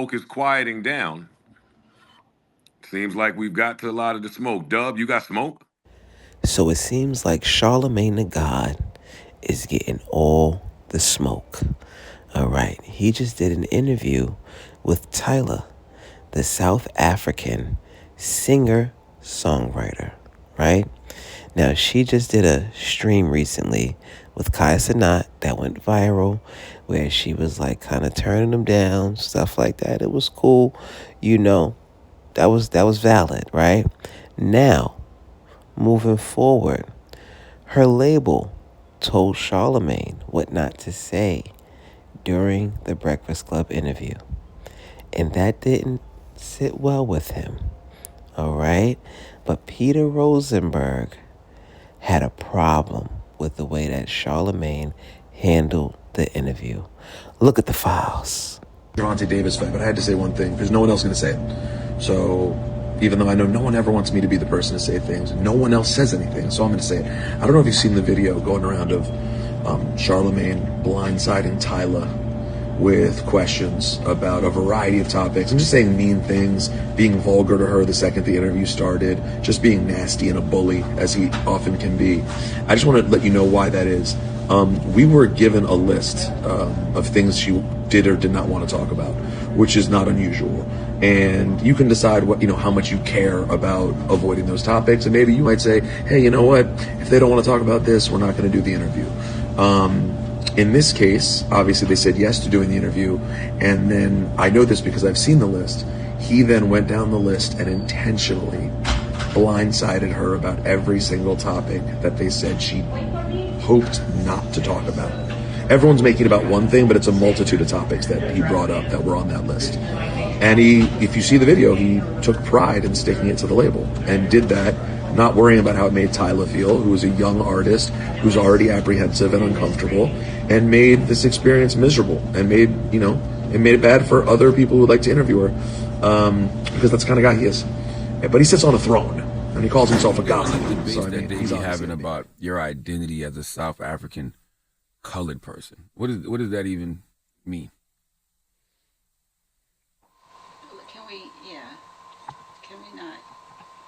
smoke is quieting down. Seems like we've got to a lot of the smoke. Dub, you got smoke? So it seems like Charlamagne the God is getting all the smoke. All right. He just did an interview with Tyla, the South African singer songwriter, right? Now, she just did a stream recently with Kai Cenat that went viral where she was like kind of turning them down, stuff like that. It was cool. You know, that was valid, right? Now, moving forward, her label told Charlamagne what not to say during the Breakfast Club interview. And that didn't sit well with him. All right? But Peter Rosenberg had a problem with the way that Charlamagne handled the interview. Look at the files. Gervonta Davis fight, but I had to say one thing. There's no one else going to say it. So even though I know no one ever wants me to be the person to say things, no one else says anything, so I'm going to say it. I don't know if you've seen the video going around of Charlamagne blindsiding Tyla with questions about a variety of topics and just saying mean things, being vulgar to her the second the interview started, just being nasty and a bully, as he often can be. I just want to let you know why that is. We were given a list of things she did or did not want to talk about, which is not unusual. And you can decide what, how much you care about avoiding those topics. And maybe you might say, hey, you know what? If they don't want to talk about this, we're not going to do the interview. In this case, obviously they said yes to doing the interview, and then I know this because I've seen the list. He then went down the list and intentionally blindsided her about every single topic that they said she hoped not to talk about. Everyone's making about one thing, but it's a multitude of topics that he brought up that were on that list. And if you see the video, he took pride in sticking it to the label and did that, not worrying about how it made Tyla feel, who was a young artist, who's already apprehensive and uncomfortable, and made this experience miserable, and made it bad for other people who would like to interview her, because that's the kind of guy he is. But he sits on a throne, and he calls himself a god. So, I mean, that he's having about your identity as a South African colored person. What does that even mean? Can we not?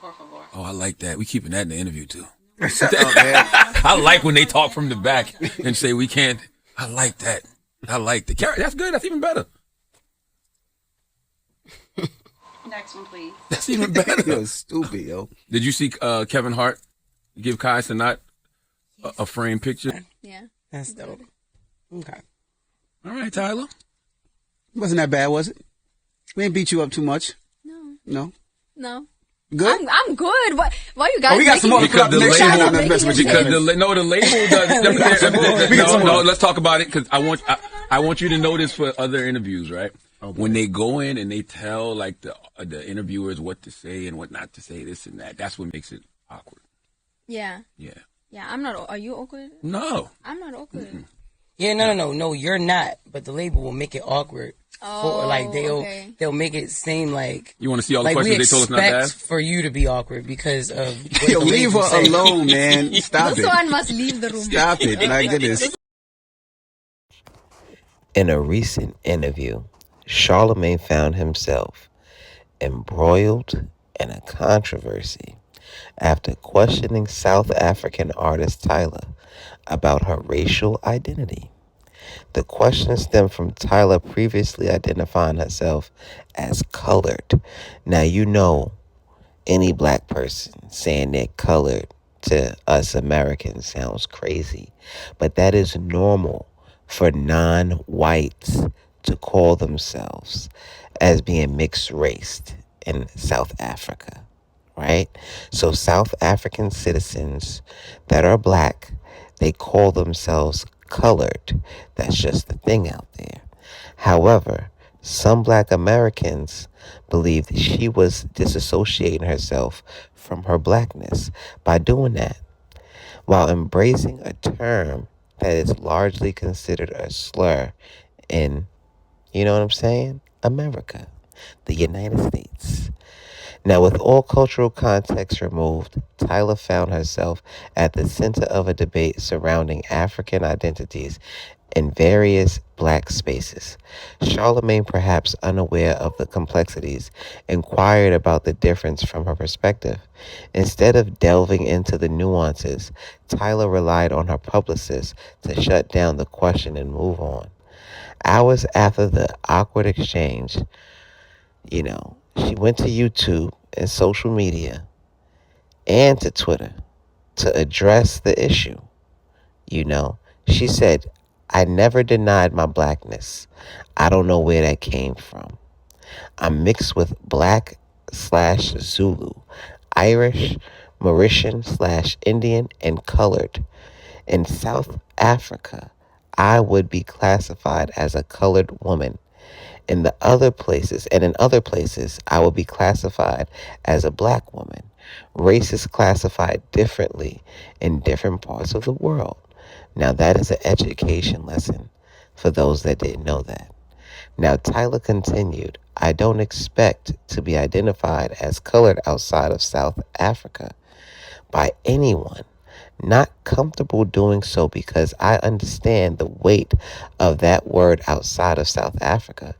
Por favor. Oh, I like that. We keeping that in the interview too. I like when they talk from the back and say we can't. I like that. I like the character. That's good. That's even better. Next one, please. That's even better. Yo, stupid, yo. Did you see Kevin Hart give Kai Cenat a framed picture? Yeah. That's dope. Okay. All right, Tyler. Wasn't that bad, was it? We didn't beat you up too much. No. No? No. Good? I'm good. Why you guys? We got some more because the next label. time. Because the label does. No, let's talk about it because I want you to know this for other interviews, right? Okay. When they go in and they tell like the interviewers what to say and what not to say, this and that, that's what makes it awkward. Yeah. Yeah. Yeah, I'm not. Are you awkward? No. I'm not awkward. Mm-mm. Yeah, no, you're not. But the label will make it awkward. Oh, like they'll make it seem like you want to see all the questions they told us not to ask for you to be awkward because of yo, leave her alone, man. Stop this it. one must leave the room. Stop it, my goodness. In a recent interview, Charlamagne found himself embroiled in a controversy after questioning South African artist Tyla about her racial identity. The question stemmed from Tyla previously identifying herself as colored. Now, any black person saying they're colored to us Americans sounds crazy, but that is normal for non-whites to call themselves as being mixed race in South Africa, right? So South African citizens that are black, they call themselves colored. That's just the thing out there. However, some black Americans believe that she was disassociating herself from her blackness by doing that, while embracing a term that is largely considered a slur in, you know what I'm saying? America, the United States. Now, with all cultural context removed, Tyla found herself at the center of a debate surrounding African identities in various black spaces. Charlamagne, perhaps unaware of the complexities, inquired about the difference from her perspective. Instead of delving into the nuances, Tyla relied on her publicist to shut down the question and move on. Hours after the awkward exchange, she went to YouTube and social media and to Twitter to address the issue. She said, I never denied my blackness. I don't know where that came from. I'm mixed with black slash Zulu, Irish, Mauritian slash Indian, and colored. In South Africa, I would be classified as a colored woman. In other places, I will be classified as a black woman. Race is classified differently in different parts of the world. Now, that is an education lesson for those that didn't know that. Now, Tyla continued, I don't expect to be identified as colored outside of South Africa by anyone. Not comfortable doing so because I understand the weight of that word outside of South Africa.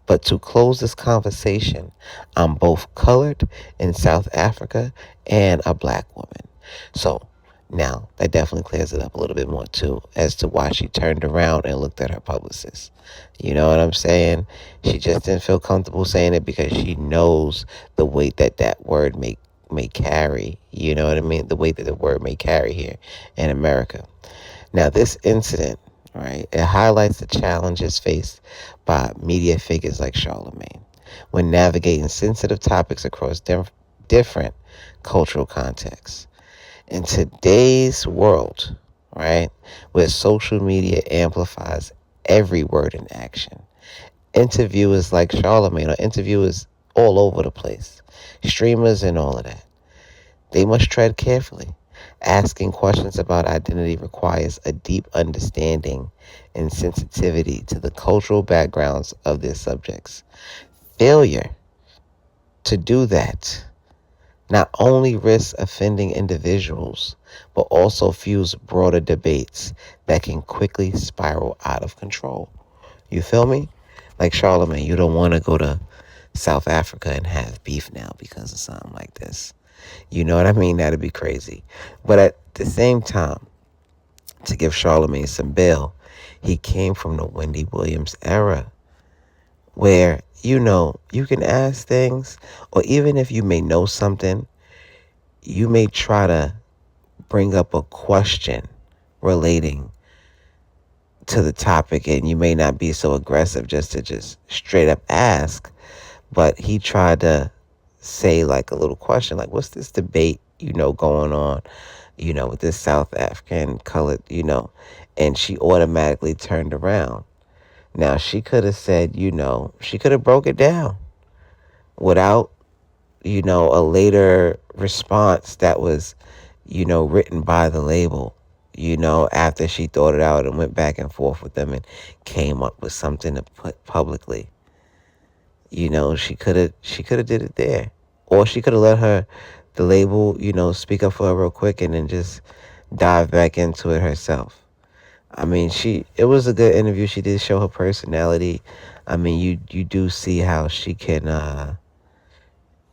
But to close this conversation, I'm both colored in South Africa and a black woman. So now that definitely clears it up a little bit more too as to why she turned around and looked at her publicist. You know what I'm saying? She just didn't feel comfortable saying it because she knows the weight that word may carry. You know what I mean? The weight that the word may carry here in America. Now, this incident, right, it highlights the challenges faced by media figures like Charlamagne when navigating sensitive topics across different cultural contexts. In today's world, right, where social media amplifies every word in action, interviewers like Charlamagne or interviewers all over the place, streamers and all of that, they must tread carefully. Asking questions about identity requires a deep understanding and sensitivity to the cultural backgrounds of their subjects. Failure to do that not only risks offending individuals, but also fuels broader debates that can quickly spiral out of control. You feel me? Like Charlamagne, you don't want to go to South Africa and have beef now because of something like this. You know what I mean? That'd be crazy. But at the same time, to give Charlamagne some bail, he came from the Wendy Williams era where, you can ask things, or even if you may know something, you may try to bring up a question relating to the topic, and you may not be so aggressive just to straight up ask, but he tried to say like a little question, like, what's this debate, going on, with this South African colored, and she automatically turned around. Now, she could have said, she could have broke it down without, a later response that was, written by the label, after she thought it out and went back and forth with them and came up with something to put publicly. She could have did it there. Or she could have let the label, speak up for her real quick and then just dive back into it herself. I mean, it was a good interview. She did show her personality. I mean, you do see how she can,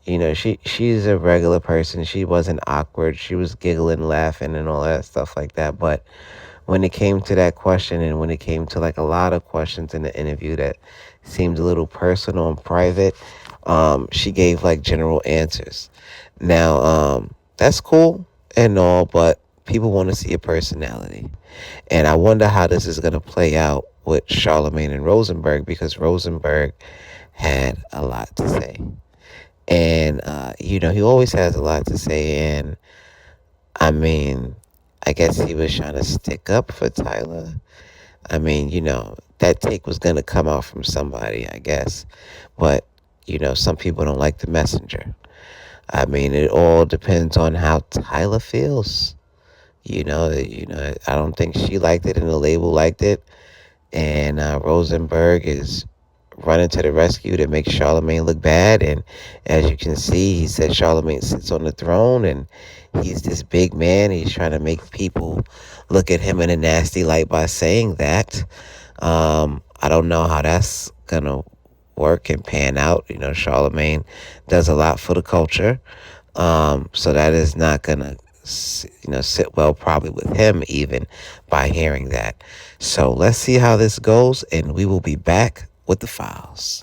she's a regular person. She wasn't awkward. She was giggling, laughing, and all that stuff like that. But when it came to that question, and when it came to like a lot of questions in the interview that seemed a little personal and private, she gave like general answers. Now, that's cool and all, but people want to see a personality. And I wonder how this is going to play out with Charlamagne and Rosenberg, because Rosenberg had a lot to say. And, he always has a lot to say. And, I mean, I guess he was trying to stick up for Tyla. I mean, that take was going to come out from somebody, I guess. But, some people don't like the messenger. I mean, it all depends on how Tyla feels. I don't think she liked it and the label liked it. And Rosenberg is running to the rescue to make Charlamagne look bad. And as you can see, he said Charlamagne sits on the throne and he's this big man. He's trying to make people look at him in a nasty light by saying that. I don't know how that's going to work and pan out. You know, Charlamagne does a lot for the culture. So that is not going to, sit well probably with him even by hearing that. So let's see how this goes, and we will be back with the files.